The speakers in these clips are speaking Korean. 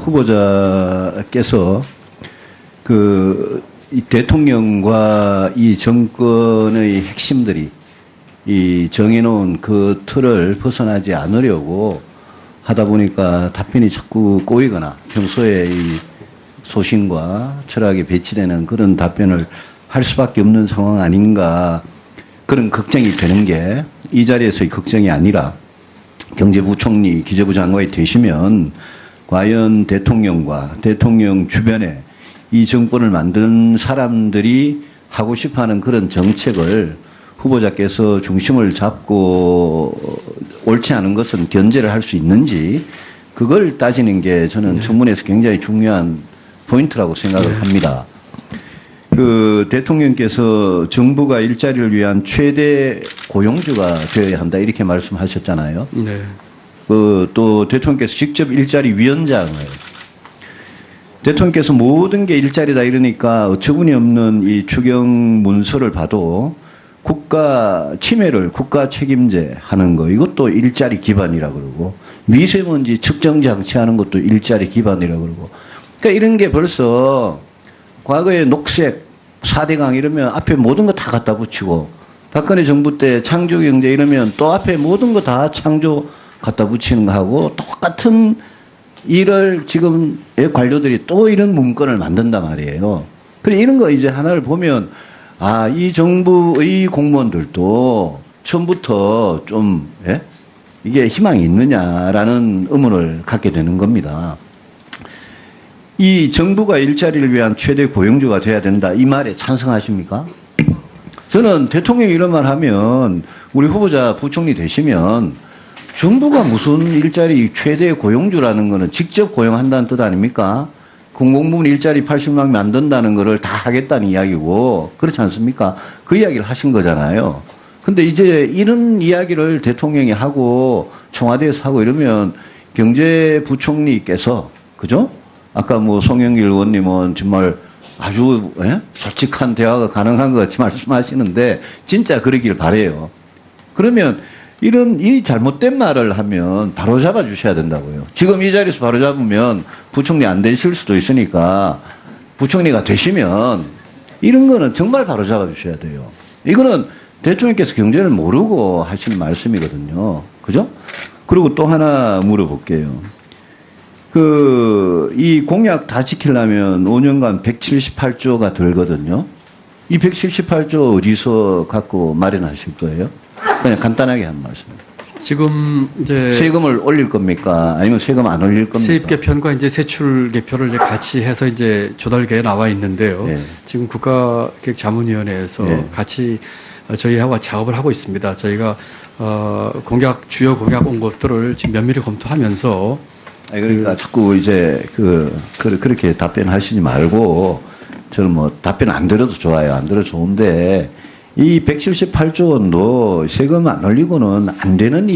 후보자께서 이 대통령과 이 정권의 핵심들이 이 정해놓은 그 틀을 벗어나지 않으려고 하다 보니까 답변이 자꾸 꼬이거나 평소에 이 소신과 철학에 배치되는 그런 답변을 할 수밖에 없는 상황 아닌가, 그런 걱정이 되는 게 이 자리에서의 걱정이 아니라 경제부총리, 기재부 장관이 되시면 과연 대통령과 대통령 주변에 이 정권을 만든 사람들이 하고 싶어하는 그런 정책을 후보자께서 중심을 잡고 옳지 않은 것은 견제를 할 수 있는지, 그걸 따지는 게 저는 청문회에서 굉장히 중요한 포인트라고 생각을 합니다. 대통령께서 정부가 일자리를 위한 최대 고용주가 되어야 한다 이렇게 말씀하셨잖아요. 네. 또 대통령께서 직접 일자리 위원장을, 대통령께서 모든 게 일자리다 이러니까 어처구니 없는 이 추경 문서를 봐도 국가 침해를 국가 책임제 하는 거, 이것도 일자리 기반이라 그러고, 미세먼지 측정 장치 하는 것도 일자리 기반이라 그러고, 그러니까 이런 게 벌써 과거에 녹색 4대강 이러면 앞에 모든 거 다 갖다 붙이고, 박근혜 정부 때 창조경제 이러면 또 앞에 모든 거 다 창조 갖다 붙이는 거하고 똑같은 일을 지금 관료들이 또 이런 문건을 만든단 말이에요. 그래, 이런 거 이제 하나를 보면, 아, 이 정부의 공무원들도 처음부터 좀, 이게 희망이 있느냐라는 의문을 갖게 되는 겁니다. 이 정부가 일자리를 위한 최대 고용주가 돼야 된다, 이 말에 찬성하십니까? 저는 대통령이 이런 말 하면, 우리 후보자 부총리 되시면 정부가 무슨 일자리 최대 고용주라는 거는 직접 고용한다는 뜻 아닙니까? 공공부문 일자리 80만 만든다는 거를 다 하겠다는 이야기고, 그렇지 않습니까? 그 이야기를 하신 거잖아요. 근데 이제 이런 이야기를 대통령이 하고 청와대에서 하고 이러면 경제부총리께서, 그죠? 아까 뭐 송영길 의원님은 정말 아주 솔직한 대화가 가능한 것 같이 말씀하시는데 진짜 그러길 바라요. 그러면 이 잘못된 말을 하면 바로 잡아 주셔야 된다고요. 지금 이 자리에서 바로 잡으면 부총리 안 되실 수도 있으니까 부총리가 되시면 이런 거는 정말 바로 잡아 주셔야 돼요. 이거는 대통령께서 경제를 모르고 하시는 말씀이거든요. 그죠? 그리고 또 하나 물어볼게요. 이 공약 다 지키려면 5년간 178조가 들거든요. 이 178조 어디서 갖고 마련하실 거예요? 그냥 간단하게 한 말씀입니다. 지금 이제 세금을 올릴 겁니까? 아니면 세금 안 올릴 겁니까? 세입 개편과 이제 세출 개편을 이제 같이 해서 이제 조달계에 나와 있는데요. 예. 지금 국가기획자문위원회에서 예. 같이 저희하고 작업을 하고 있습니다. 저희가 주요 공약 온 것들을 지금 면밀히 검토하면서, 그러니까 자꾸 이제 그렇게 답변하시지 말고, 저는 뭐 답변 안 드려도 좋아요. 안 드려도 좋은데, 이 178조 원도 세금 안 올리고는 안 되는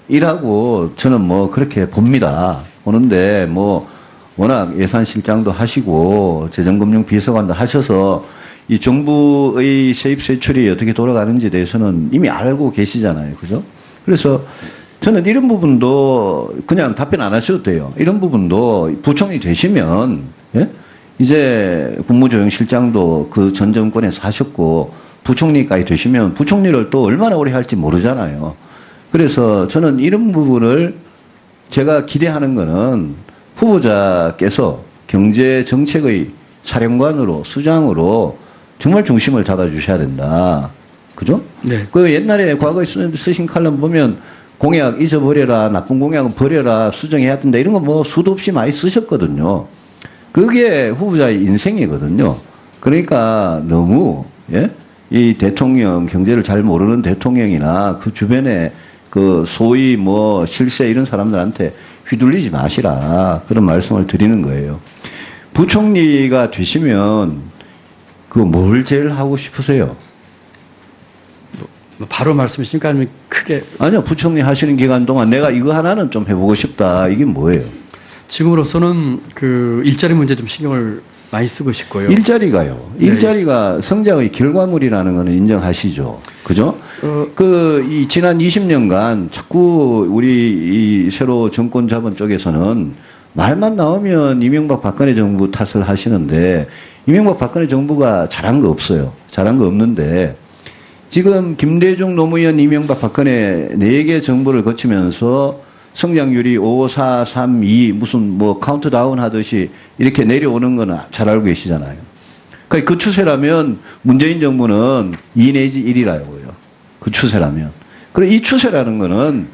일이라고 저는 뭐 그렇게 봅니다. 보는데 뭐 워낙 예산실장도 하시고 재정금융 비서관도 하셔서 이 정부의 세입 세출이 어떻게 돌아가는지에 대해서는 이미 알고 계시잖아요. 그죠? 그래서 저는 이런 부분도 그냥 답변 안 하셔도 돼요. 이런 부분도 부총리 되시면, 이제 국무조정실장도 그 전 정권에서 하셨고, 부총리까지 되시면 부총리를 또 얼마나 오래 할지 모르잖아요. 그래서 저는 이런 부분을 제가 기대하는 거는 후보자께서 경제정책의 사령관으로, 수장으로 정말 중심을 잡아주셔야 된다. 그죠? 네. 그 옛날에 과거에 쓰신 칼럼 보면 공약 잊어버려라, 나쁜 공약은 버려라, 수정해야 된다, 이런 거 뭐 수도 없이 많이 쓰셨거든요. 그게 후보자의 인생이거든요. 그러니까 너무, 이 대통령, 경제를 잘 모르는 대통령이나 그 주변에 그 소위 뭐 실세 이런 사람들한테 휘둘리지 마시라, 그런 말씀을 드리는 거예요. 부총리가 되시면 뭘 제일 하고 싶으세요? 바로 말씀이십니까? 아니면 크게? 아니요. 부총리 하시는 기간 동안 내가 이거 하나는 좀 해보고 싶다. 이게 뭐예요? 지금으로서는 일자리 문제 좀 신경을 많이 쓰고 싶고요. 일자리가요. 네. 일자리가 성장의 결과물이라는 거는 인정하시죠. 그죠? 이 지난 20년간 자꾸 우리 이 새로 정권 잡은 쪽에서는 말만 나오면 이명박 박근혜 정부 탓을 하시는데 이명박 박근혜 정부가 잘한 거 없어요. 잘한 거 없는데 지금 김대중 노무현 이명박 박근혜 4개 정부를 거치면서 성장률이 5, 4, 3, 2 무슨 뭐 카운트다운 하듯이 이렇게 내려오는 거는 잘 알고 계시잖아요. 그러니까 그 추세라면 문재인 정부는 2 내지 1이라고요. 그 추세라면. 그래 이 추세라는 거는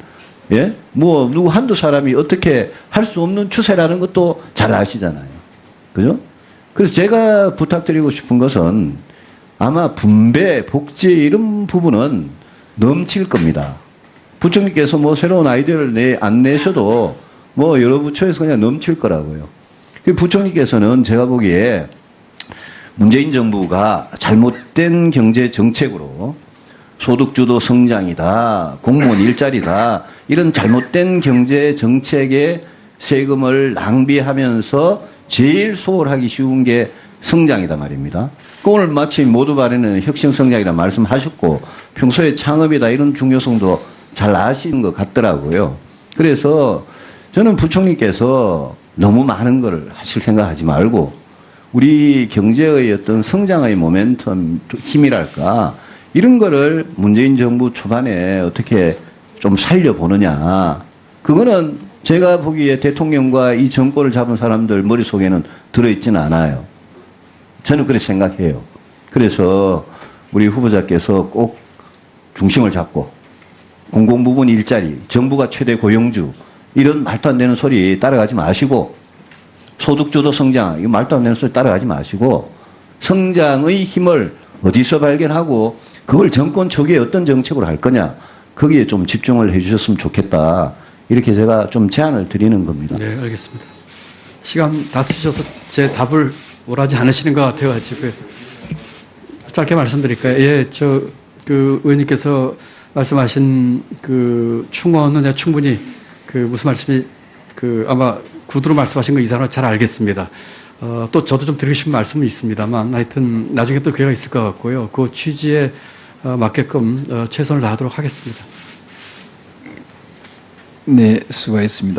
예? 뭐 누구 한두 사람이 어떻게 할 수 없는 추세라는 것도 잘 아시잖아요. 그죠? 그래서 제가 부탁드리고 싶은 것은 아마 분배, 복지 이런 부분은 넘칠 겁니다. 부총리께서 뭐 새로운 아이디어를 안 내셔도 뭐 여러 부처에서 그냥 넘칠 거라고요. 그 부총리께서는 제가 보기에 문재인 정부가 잘못된 경제 정책으로 소득주도 성장이다, 공무원 일자리다, 이런 잘못된 경제 정책에 세금을 낭비하면서 제일 소홀하기 쉬운 게 성장이다 말입니다. 오늘 마침 모두 발에는 혁신성장이라 말씀하셨고 평소에 창업이다 이런 중요성도 잘 아시는 것 같더라고요. 그래서 저는 부총리께서 너무 많은 걸 하실 생각하지 말고 우리 경제의 어떤 성장의 모멘텀 힘이랄까 이런 거를 문재인 정부 초반에 어떻게 좀 살려보느냐. 그거는 제가 보기에 대통령과 이 정권을 잡은 사람들 머릿속에는 들어있지는 않아요. 저는 그렇게 생각해요. 그래서 우리 후보자께서 꼭 중심을 잡고 공공부문 일자리, 정부가 최대 고용주 이런 말도 안 되는 소리 따라가지 마시고 소득주도 성장 이거 말도 안 되는 소리 따라가지 마시고 성장의 힘을 어디서 발견하고 그걸 정권 초기에 어떤 정책으로 할 거냐 거기에 좀 집중을 해 주셨으면 좋겠다. 이렇게 제가 좀 제안을 드리는 겁니다. 네, 알겠습니다. 시간 다 쓰셔서 제 답을 원하지 않으시는 것 같아가지고 짧게 말씀드릴까요? 예, 그 의원님께서 말씀하신 그 충원은 내가 충분히 그 무슨 말씀이 그 아마 구두로 말씀하신 거 이상은 잘 알겠습니다. 또 저도 좀 드리고 싶은 말씀은 있습니다만 하여튼 나중에 또 기회가 있을 것 같고요. 그 취지에 맞게끔 최선을 다하도록 하겠습니다. 네, 수고하셨습니다.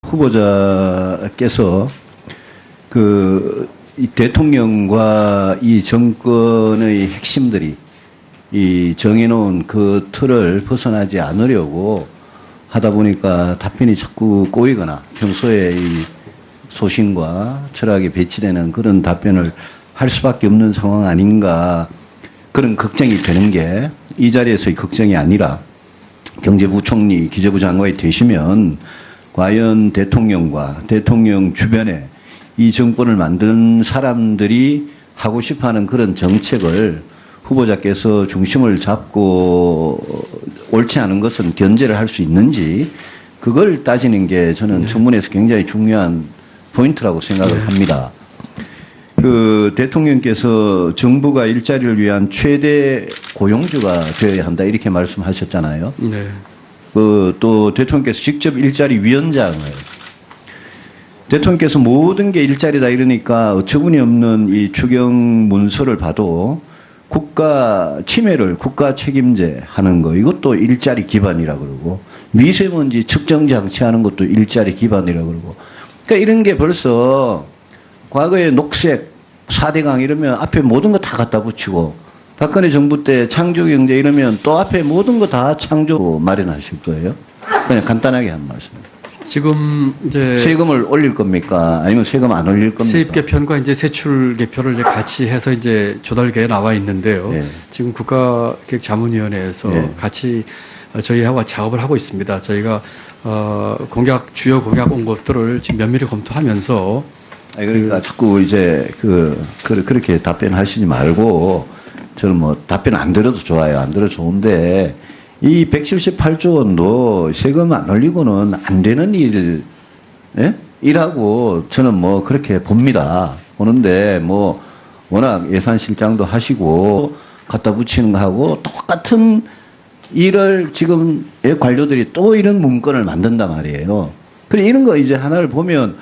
후보자께서 이 대통령과 이 정권의 핵심들이 이 정해놓은 그 틀을 벗어나지 않으려고 하다 보니까 답변이 자꾸 꼬이거나 평소에 이 소신과 철학에 배치되는 그런 답변을 할 수밖에 없는 상황 아닌가, 그런 걱정이 되는 게 이 자리에서의 걱정이 아니라 경제부총리, 기재부 장관이 되시면 과연 대통령과 대통령 주변에 이 정권을 만든 사람들이 하고 싶어하는 그런 정책을 후보자께서 중심을 잡고 옳지 않은 것은 견제를 할 수 있는지, 그걸 따지는 게 저는 청문회에서 굉장히 중요한 포인트라고 생각을 합니다. 대통령께서 정부가 일자리를 위한 최대 고용주가 되어야 한다 이렇게 말씀하셨잖아요. 네. 또 대통령께서 직접 일자리 위원장을, 대통령께서 모든 게 일자리다 이러니까 어처구니 없는 이 추경 문서를 봐도 국가 침해를 국가 책임제 하는 거, 이것도 일자리 기반이라 그러고, 미세먼지 측정 장치 하는 것도 일자리 기반이라 그러고, 그러니까 이런 게 벌써 과거에 녹색 4대강 이러면 앞에 모든 거 다 갖다 붙이고, 박근혜 정부 때 창조경제 이러면 또 앞에 모든 거 다 창조 마련하실 거예요. 그냥 간단하게 한 말씀. 지금 이제 세금을 올릴 겁니까? 아니면 세금 안 올릴 겁니까? 세입 개편과 이제 세출 개편을 이제 같이 해서 이제 조달계에 나와 있는데요. 예. 지금 국가기획자문위원회에서 예. 같이 저희하고 작업을 하고 있습니다. 저희가 주요 공약 온 것들을 지금 면밀히 검토하면서, 그러니까 자꾸 이제 그렇게 답변하시지 말고, 저는 뭐 답변 안 들어도 좋아요. 안 들어도 좋은데, 이 178조 원도 세금 안 올리고는 안 되는 일이라고 저는 뭐 그렇게 봅니다. 보는데 뭐 워낙 예산실장도 하시고 갖다 붙이는 거하고 똑같은 일을 지금 관료들이 또 이런 문건을 만든단 말이에요. 그래 이런 거 이제 하나를 보면,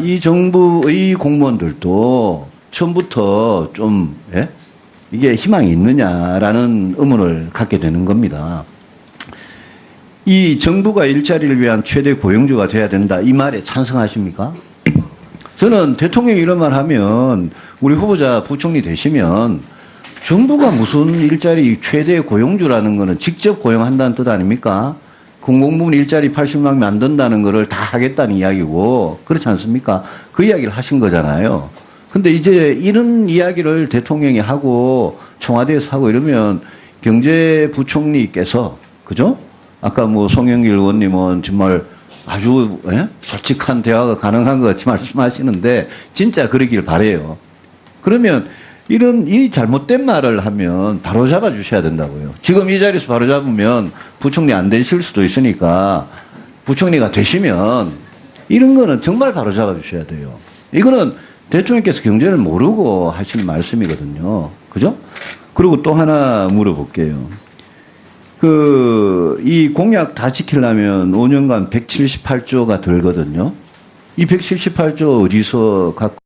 이 정부의 공무원들도 처음부터 좀 이게 희망이 있느냐라는 의문을 갖게 되는 겁니다. 이 정부가 일자리를 위한 최대 고용주가 돼야 된다, 이 말에 찬성하십니까? 저는 대통령이 이런 말 하면, 우리 후보자 부총리 되시면 정부가 무슨 일자리 최대 고용주라는 거는 직접 고용한다는 뜻 아닙니까? 공공부문 일자리 80만 명 만든다는 거를 다 하겠다는 이야기고, 그렇지 않습니까? 그 이야기를 하신 거잖아요. 근데 이제 이런 이야기를 대통령이 하고 청와대에서 하고 이러면 경제부총리께서, 그죠? 아까 뭐 송영길 의원님은 정말 아주 솔직한 대화가 가능한 것 같이 말씀하시는데 진짜 그러길 바라요. 그러면 이 잘못된 말을 하면 바로 잡아 주셔야 된다고요. 지금 이 자리에서 바로 잡으면 부총리 안 되실 수도 있으니까 부총리가 되시면 이런 거는 정말 바로 잡아 주셔야 돼요. 이거는 대통령께서 경제를 모르고 하시는 말씀이거든요. 그죠? 그리고 또 하나 물어볼게요. 이 공약 다 지키려면 5년간 178조가 들거든요. 이 178조 어디서 갖고